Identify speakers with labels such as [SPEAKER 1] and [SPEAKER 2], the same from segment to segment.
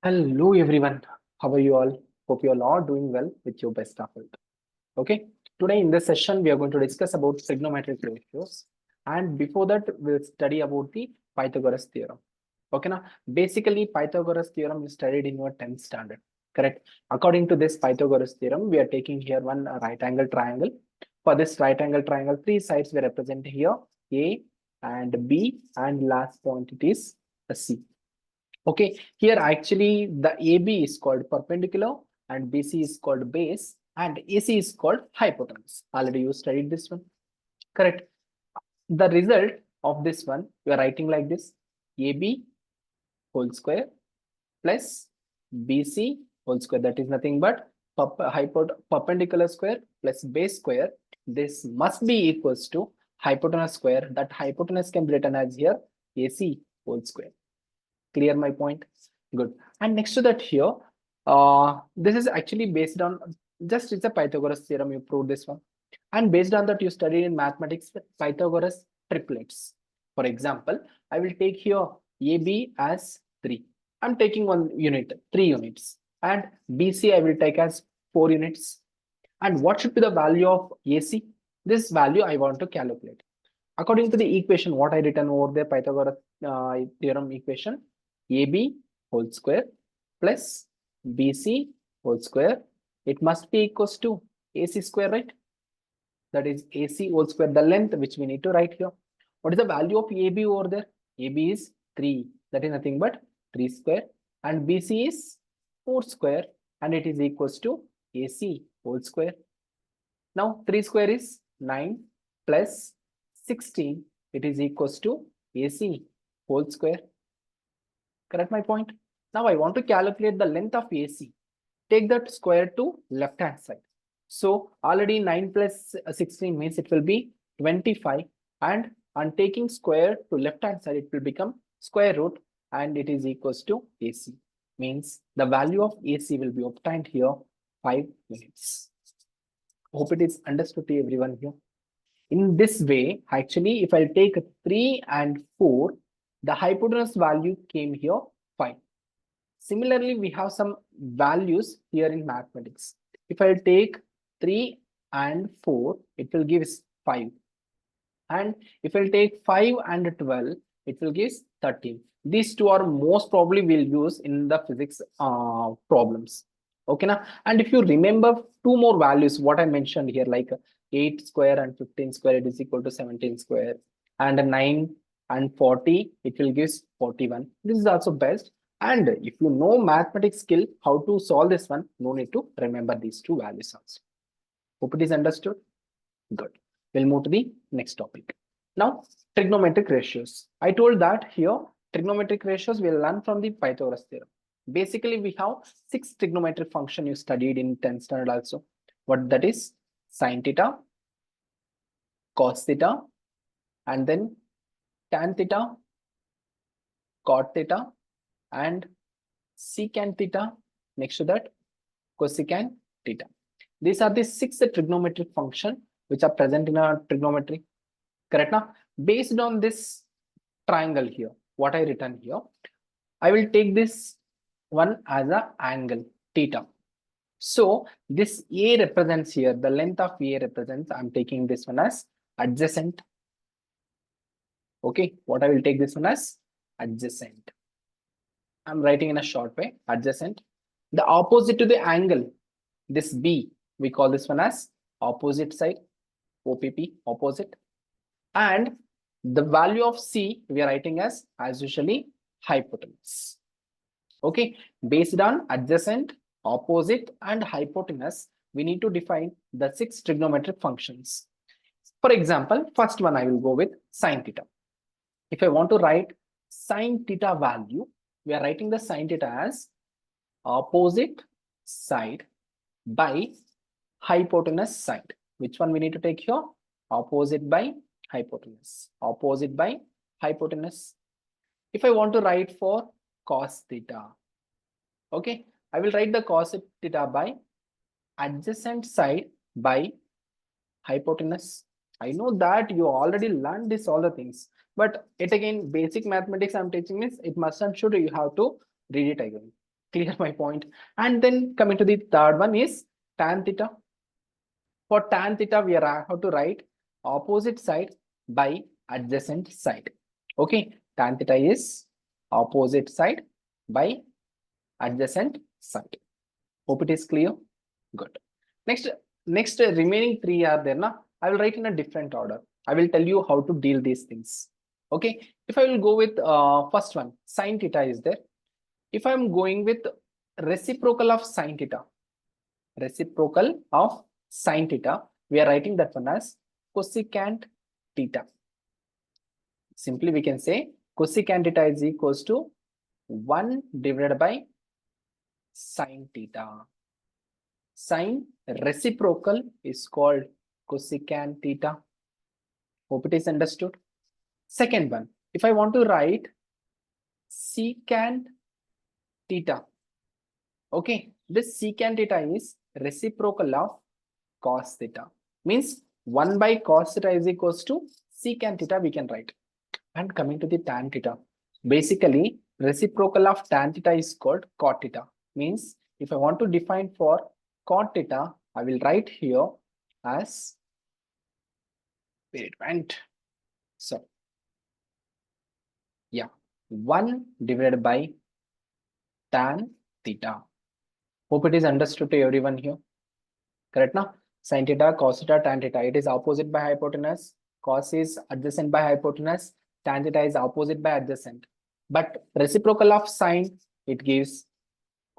[SPEAKER 1] Hello everyone, how are you all? Hope you all are doing well with your best effort. Okay, today in this session we are going to discuss about trigonometric ratios, and before that we'll study about the Pythagoras theorem. Okay, now basically Pythagoras theorem is studied in your 10th standard, correct? According to this Pythagoras theorem, we are taking here one right angle triangle. For this right angle triangle, three sides we represent here A and B, and last point it is a C. Okay, here actually the AB is called perpendicular and BC is called base and AC is called hypotenuse. Already you studied this one, correct? The result of this one, we are writing like this: AB whole square plus BC whole square. That is nothing but perpendicular square plus base square. This must be equals to hypotenuse square. That hypotenuse can be written as here AC whole square. Clear my point? Good. And next to that here, this is actually based on, just it's a Pythagoras theorem, you proved this one. And based on that, you studied in mathematics Pythagoras triplets. For example, I will take here AB as 3. I'm taking one unit, 3 units. And BC I will take as 4 units. And what should be the value of AC? This value I want to calculate. According to the equation, what I written over there, Pythagoras theorem equation, AB whole square plus BC whole square, it must be equals to AC square, right? That is AC whole square, the length which we need to write here. What is the value of AB over there? AB is 3, that is nothing but 3 square, and BC is 4 square, and it is equals to AC whole square. Now 3 square is 9 plus 16, it is equals to AC whole square. Correct my point? Now I want to calculate the length of AC. Take that square to left hand side. So already 9 plus 16 means it will be 25, and on taking square to left hand side it will become square root, and it is equals to AC. Means the value of AC will be obtained here 5 units. Hope it is understood to everyone here. In this way, actually, if I take 3 and 4, the hypotenuse value came here 5. Similarly, we have some values here in mathematics. If I take 3 and 4, it will give 5. And if I take 5 and 12, it will give 13. These two are most probably we'll use in the physics problems. Okay, now, and if you remember two more values, what I mentioned here, like 8 square and 15 square, it is equal to 17 square, and 9 and 40, it will give 41. This is also best. And if you know mathematics skill, how to solve this one, no need to remember these two values also. Hope it is understood. Good. We'll move to the next topic. Now, trigonometric ratios. I told that here, trigonometric ratios we'll learn from the Pythagoras theorem. Basically, we have 6 trigonometric function you studied in 10th standard also. What that is? Sin theta, cos theta, and then tan theta, cot theta, and secant theta. Next to that, cosecant theta. These are the 6 trigonometric function which are present in our trigonometry. Correct now? Based on this triangle here, what I written here, I will take this one as an angle theta. So this A represents here, the length of A represents, I'm taking this one as adjacent. Okay, what I will take this one as adjacent. I'm writing in a short way, adjacent. The opposite to the angle, this B, we call this one as opposite side, OPP, opposite. And the value of C, we are writing as usually hypotenuse. Okay, based on adjacent, opposite, and hypotenuse, we need to define the 6 trigonometric functions. For example, first one I will go with sin theta. If I want to write sin theta value, we are writing the sin theta as opposite side by hypotenuse side. Which one we need to take here? Opposite by hypotenuse. Opposite by hypotenuse. If I want to write for cos theta, okay, I will write the cos theta by adjacent side by hypotenuse. I know that you already learned this all the things, but it again basic mathematics I'm teaching is it must and should you have to read it again. Clear my point? And then coming to the third one is tan theta. For tan theta, we are how to write opposite side by adjacent side. Okay, tan theta is opposite side by adjacent side. Hope it is clear. Good. Next remaining three are there. Now I will write in a different order. I will tell you how to deal these things. Okay. If I will go with first one, sin theta is there. If I am going with reciprocal of sin theta, reciprocal of sin theta, we are writing that one as cosecant theta. Simply we can say cosecant theta is equals to 1 divided by sin theta. Sin reciprocal is called cosecant theta. Hope it is understood. Second one, if I want to write secant theta, okay, this secant theta is reciprocal of cos theta. Means 1 by cos theta is equals to secant theta we can write. And coming to the tan theta, basically reciprocal of tan theta is called cot theta. Means if I want to define for cot theta, I will write here as, so yeah, 1 divided by tan theta. Hope it is understood to everyone here. Correct now? Sin theta, cos theta, tan theta. It is opposite by hypotenuse. Cos is adjacent by hypotenuse. Tan theta is opposite by adjacent. But reciprocal of sin, it gives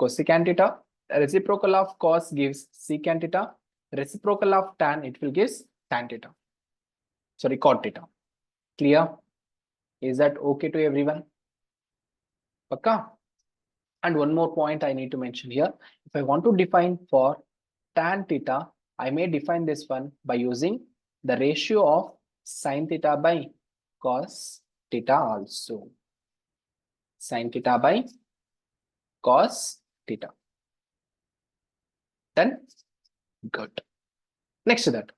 [SPEAKER 1] cosecant theta. Reciprocal of cos gives secant theta. Reciprocal of tan, it will give tan theta. Sorry, cot theta. Clear? Is that okay to everyone? Okay. And one more point I need to mention here. If I want to define for tan theta, I may define this one by using the ratio of sin theta by cos theta also. Sin theta by cos theta. Done? Good. Next to that.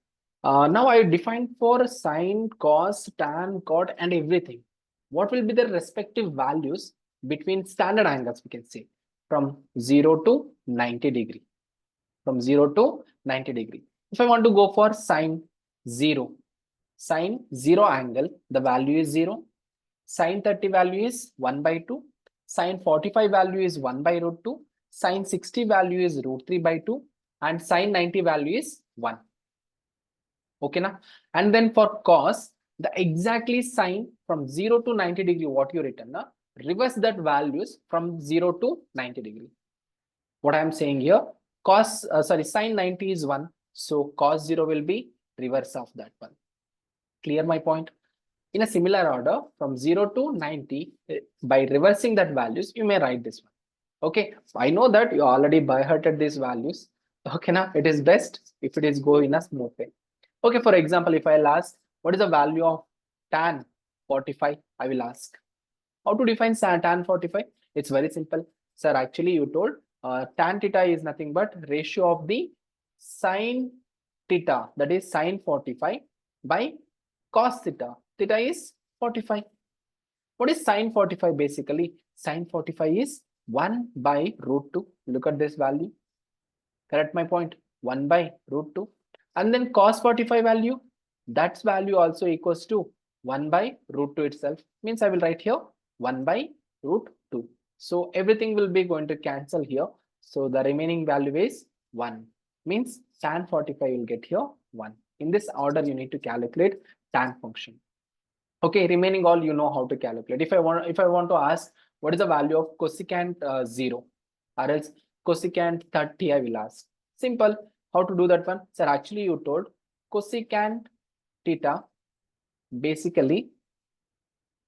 [SPEAKER 1] Now I define for sin, cos, tan, cot and everything. What will be the respective values between standard angles, we can say, from 0 to 90 degree. From 0 to 90 degree. If I want to go for sin 0 angle, the value is 0. Sin 30 value is 1 by 2. Sin 45 value is 1 by root 2. Sin 60 value is root 3 by 2. And sin 90 value is 1. Okay, now? And then for cos, the exactly sin from 0 to 90 degree, what you written, now? Reverse that values from 0 to 90 degree. What I am saying here, sin 90 is 1. So cos 0 will be reverse of that one. Clear my point? In a similar order, from 0 to 90, by reversing that values, you may write this one. Okay, I know that you already by hearted these values. Okay, now it is best if it is go in a smooth way. Okay, for example, if I'll ask, what is the value of tan 45? I will ask. How to define tan 45? It's very simple. Sir, actually you told tan theta is nothing but ratio of the sin theta, that is sin 45 by cos theta. Theta is 45. What is sin 45 basically? Sin 45 is 1 by root 2. Look at this value. Correct my point? 1 by root 2. And then cos 45 value, that's value also equals to 1 by root 2 itself. Means I will write here 1 by root 2. So everything will be going to cancel here. So the remaining value is 1. Means tan 45 will get here 1. In this order, you need to calculate tan function. Okay, remaining all you know how to calculate. If I want to ask what is the value of cosecant 0 or else cosecant 30, I will ask. Simple. How to do that one? Sir, actually you told cosecant theta basically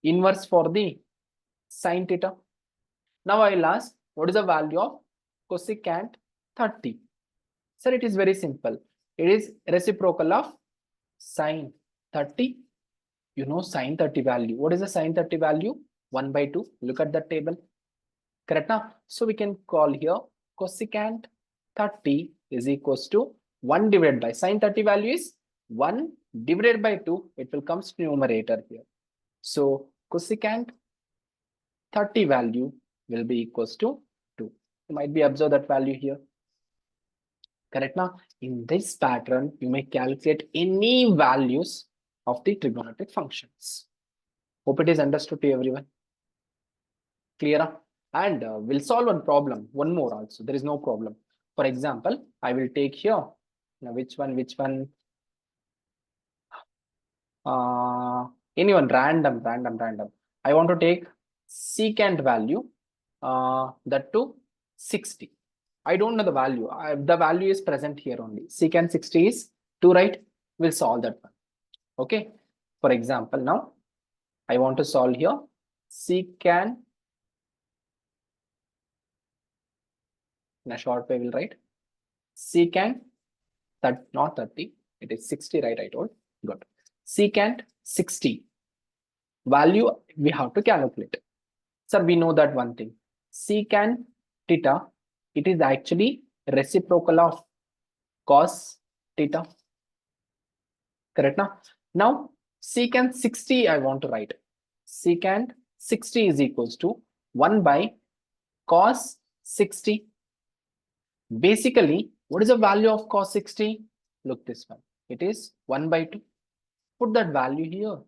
[SPEAKER 1] inverse for the sin theta. Now I will ask what is the value of cosecant 30? Sir, it is very simple. It is reciprocal of sin 30. You know sin 30 value. What is the sin 30 value? 1 by 2. Look at that table. Correct now? So we can call here cosecant 30 is equals to 1 divided by sin 30 value is 1 divided by 2. It will come to numerator here. So cosecant 30 value will be equals to 2. You might be observe that value here. Correct now? In this pattern, you may calculate any values of the trigonometric functions. Hope it is understood to everyone. Clear? And we'll solve one problem, one more also. There is no problem. For example, I will take here. Now, which one? Anyone, random. I want to take secant value, that to 60. I don't know the value. The value is present here only. Secant 60 is 2, right? We'll solve that one. Okay. For example, now I want to solve here secant. In a short way, we'll write secant that not 30. It is 60, right? I told. Good. Secant 60 value we have to calculate. Sir, we know that one thing. Secant theta, it is actually reciprocal of cos theta. Correct now? Now, secant 60 I want to write. Secant 60 is equals to 1 by cos 60. Basically, what is the value of cos 60? Look this one. It is 1 by 2. Put that value here.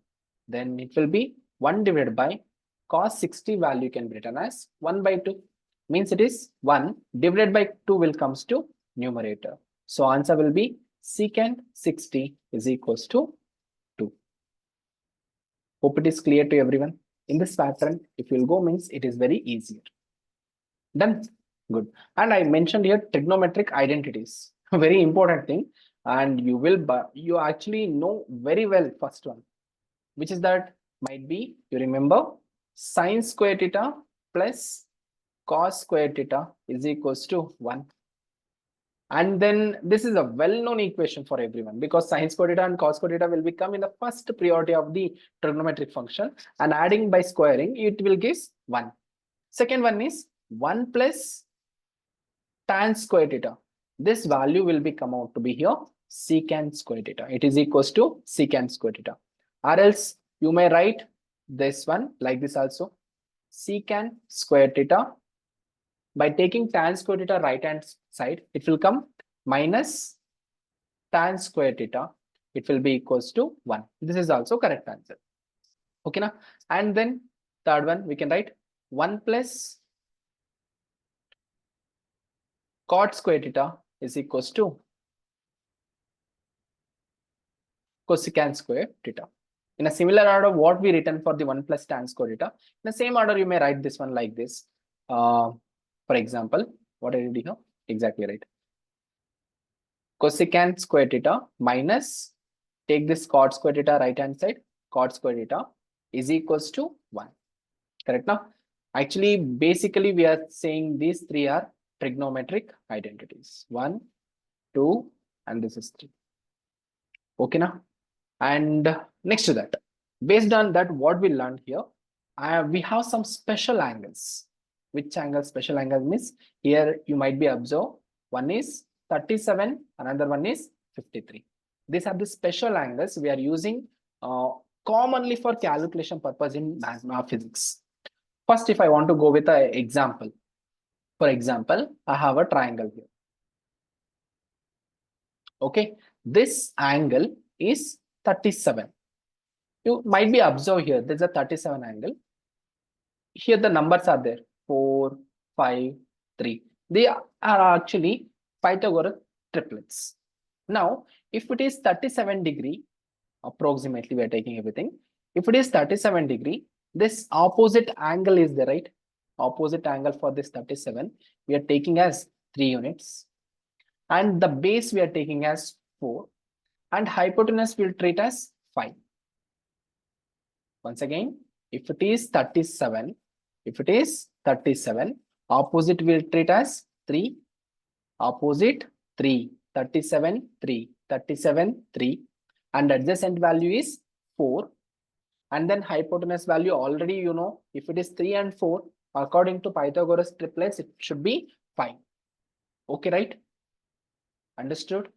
[SPEAKER 1] Then it will be 1 divided by cos 60 value can be written as 1 by 2. Means it is 1 divided by 2 will comes to numerator. So answer will be secant 60 is equals to 2. Hope it is clear to everyone. In this pattern, if you'll go means it is very easier. Done. Good. And I mentioned here trigonometric identities. Very important thing. And you actually know very well first one, which is that might be, you remember, sine square theta plus cos square theta is equals to 1. And then this is a well-known equation for everyone because sine square theta and cos square theta will become in the first priority of the trigonometric function, and adding by squaring it will give 1. Second one is 1 plus tan square theta. This value will be come out to be here secant square theta. It is equals to secant square theta. Or else you may write this one like this also. Secant square theta. By taking tan square theta right hand side, it will come minus tan square theta. It will be equals to 1. This is also correct answer. Okay now. And then third one we can write 1 plus cot square theta is equals to cosecant square theta. In a similar order, what we written for the 1 plus tan square theta, in the same order, you may write this one like this. For example, what I did here? Exactly right. Cosecant square theta minus, take this cot square theta right hand side, cot square theta is equals to 1. Correct now? Actually, basically, we are saying these three are trigonometric identities. 1, 2, and this is 3. Okay now? And next to that, based on that, what we learned here, we have some special angles. Which angle? Special angle means here you might be observed. One is 37, another one is 53. These are the special angles we are using commonly for calculation purpose in physics. First, if I want to go with an example, for example, I have a triangle here. Okay, this angle is 37. You might be observed here, there's a 37 angle. Here the numbers are there, 4, 5, 3. They are actually Pythagoras triplets. Now, if it is 37 degree, approximately we are taking everything. If it is 37 degree, this opposite angle is there, right? Opposite angle for this 37, we are taking as 3 units. And the base we are taking as 4. And hypotenuse will treat as 5. Once again, if it is 37, opposite will treat as 3, opposite 3, 37, 3, 37, 3, and adjacent value is 4. And then hypotenuse value already you know, if it is 3 and 4, according to Pythagoras triplets, it should be 5. Okay, right? Understood?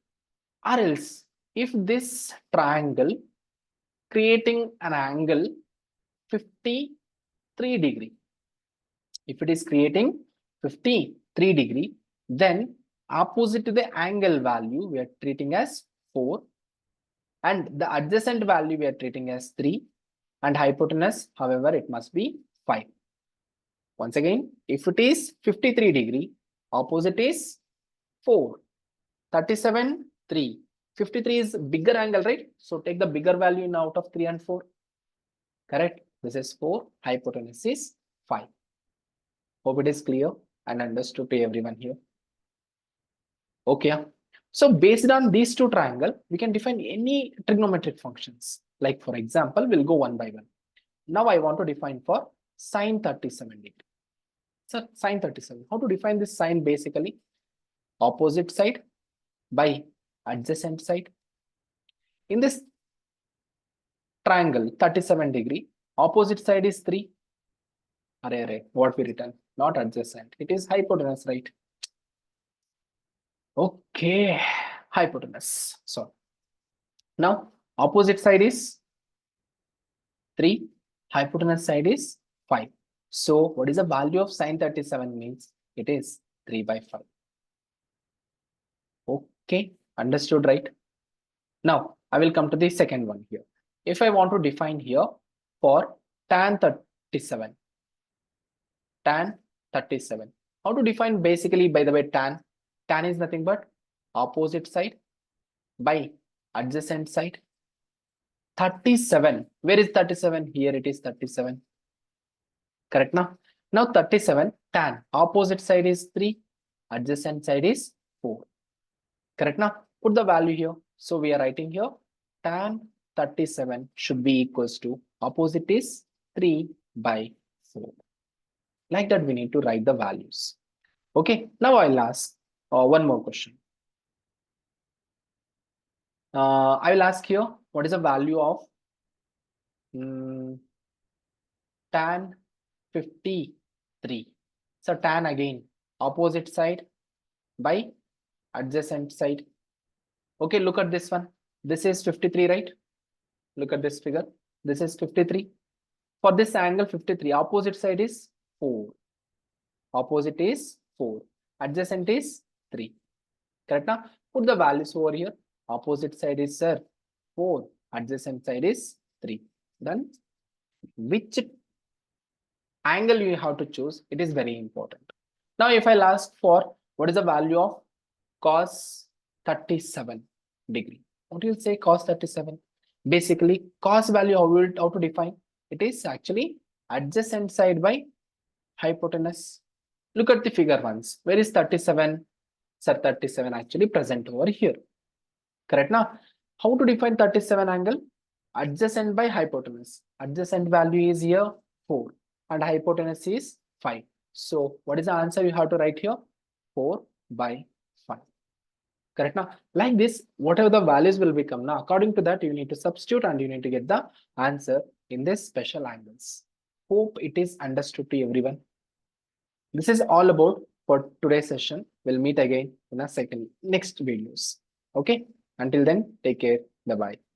[SPEAKER 1] Or else, if this triangle creating an angle 53 degree, if it is creating 53 3 degree, then opposite to the angle value we are treating as 4, and the adjacent value we are treating as 3, and hypotenuse, however, it must be 5. Once again, if it is 53 degree, opposite is 4, 37, 3. 53 is bigger angle, right? So take the bigger value in out of 3 and 4. Correct? This is 4, hypotenuse is 5. Hope it is clear and understood to everyone here. Okay. So based on these two triangles, we can define any trigonometric functions. Like for example, we'll go one by one. Now I want to define for sine 37 degree. So sine 37, how to define this sine? Basically, opposite side by adjacent side. In this triangle 37 degree, opposite side is 3. Array, what we written? Not adjacent. It is hypotenuse, right? Okay, hypotenuse. So now opposite side is 3, hypotenuse side is 5. So what is the value of sine 37 means? It is 3 by 5. Okay, understood, right? Now I will come to the second one here. If I want to define here for tan 37, tan 37. How to define? Basically, by the way, tan is nothing but opposite side by adjacent side. 37. Where is 37? Here it is 37. Correct now? Now 37 tan opposite side is 3, adjacent side is 4. Correct now? Put the value here. So we are writing here tan 37 should be equals to opposite is 3 by 4. Like that we need to write the values. Okay, now I'll ask one more question. I will ask here, what is the value of tan 53? So tan again, opposite side by adjacent side. Okay, look at this one. This is 53, right? Look at this figure. This is 53. For this angle 53, opposite side is 4. Opposite is 4. Adjacent is 3. Correct now? Put the values over here. Opposite side is 4. Adjacent side is 3. Then which angle you have to choose, it is very important. Now if I'll ask for what is the value of cos 37 degree, what will you say cos 37? Basically, cos value how to define? It is actually adjacent side by hypotenuse. Look at the figure once. Where is 37? Sir, 37 actually present over here. Correct now? How to define 37 angle? Adjacent by hypotenuse. Adjacent value is here 4 and hypotenuse is 5. So what is the answer you have to write here? 4 by 5. Correct now? Like this, whatever the values will become now, according to that you need to substitute and you need to get the answer in this special angles. Hope it is understood to everyone. This is all about for today's session. We'll meet again in a next videos. Okay, until then, take care. Bye bye.